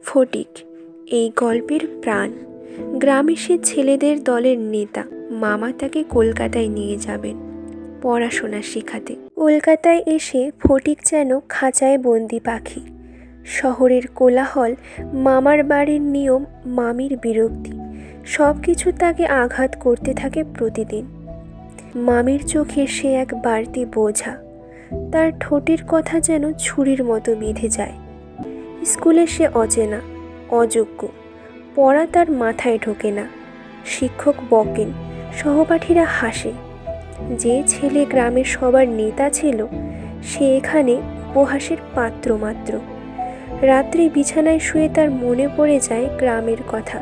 ফটিক এই গল্পের প্রাণ। গ্রামে সে ছেলেদের দলের নেতা। মামা তাকে কলকাতায় নিয়ে যাবেন পড়াশোনা শেখাতে। কলকাতায় এসে ফটিক যেন খাঁচায় বন্দি পাখি। শহরের কোলাহল, মামার বাড়ির নিয়ম, মামির বিরক্তি, সব কিছু তাকে আঘাত করতে থাকে প্রতিদিন। মামির চোখে সে এক বাড়তি বোঝা। তার ঠোঁটের কথা যেন ছুরির মতো বিঁধে যায়। স্কুলে সে অচেনা, অযোগ্য। পড়া তার মাথায় ঢোকে না। শিক্ষক বকেন, সহপাঠীরা হাসে। যে ছেলে গ্রামের সবার নেতা ছিল, সে এখানে উপহাসের পাত্র মাত্র। রাত্রি বিছানায় শুয়ে তার মনে পড়ে যায় গ্রামের কথা।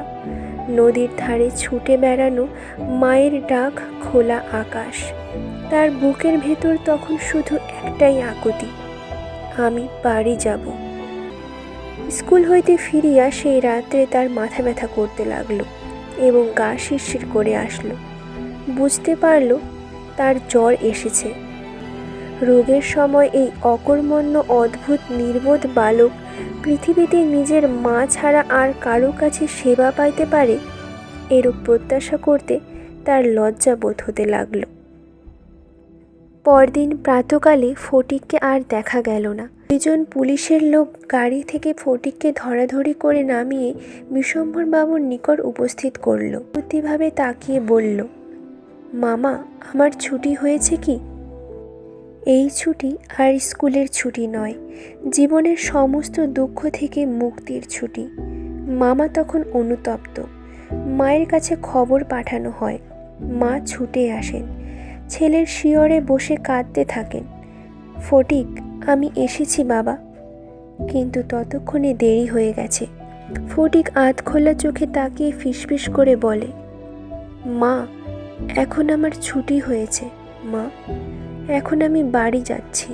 নদীর ধারে ছুটে বেড়ানো, মায়ের ডাক, খোলা আকাশ। তার বুকের ভেতর তখন শুধু একটাই আকুতি, আমি বাড়ি যাব। স্কুল হইতে ফিরিয়া সেই রাত্রে তার মাথা ব্যথা করতে লাগলো এবং গা শিরশির করে আসলো। বুঝতে পারল তার জ্বর এসেছে। রোগের সময় এই অকর্মণ্য অদ্ভুত নির্বোধ বালক পৃথিবীতে নিজের মা ছাড়া আর কারো কাছে সেবা পাইতে পারে, এরূপ প্রত্যাশা করতে তার লজ্জা বোধ হতে লাগল। পরদিন প্রাতকালে ফটিককে আর দেখা গেল না। দুজন পুলিশের লোক গাড়ি থেকে ফটিককে ধরাধরি করে নামিয়ে বিশম্ভর বাবুর নিকট উপস্থিত করল। প্রতিভাবে তাকিয়ে বলল, মামা, আমার ছুটি হয়েছে কি? এই ছুটি আর স্কুলের ছুটি নয়, জীবনের সমস্ত দুঃখ থেকে মুক্তির ছুটি। মামা তখন অনুতপ্ত। মায়ের কাছে খবর পাঠানো হয়। মা ছুটে আসেন, ছেলের শিয়রে বসে কাঁদতে থাকেন। ফটিক, আমি এসেছি বাবা। কিন্তু ততক্ষণে দেরি হয়ে গেছে। ফটিক আধখোলা চোখে তাকিয়ে ফিসফিস করে বলে, মা, এখন আমার ছুটি হয়েছে। মা, এখন আমি বাড়ি যাচ্ছি।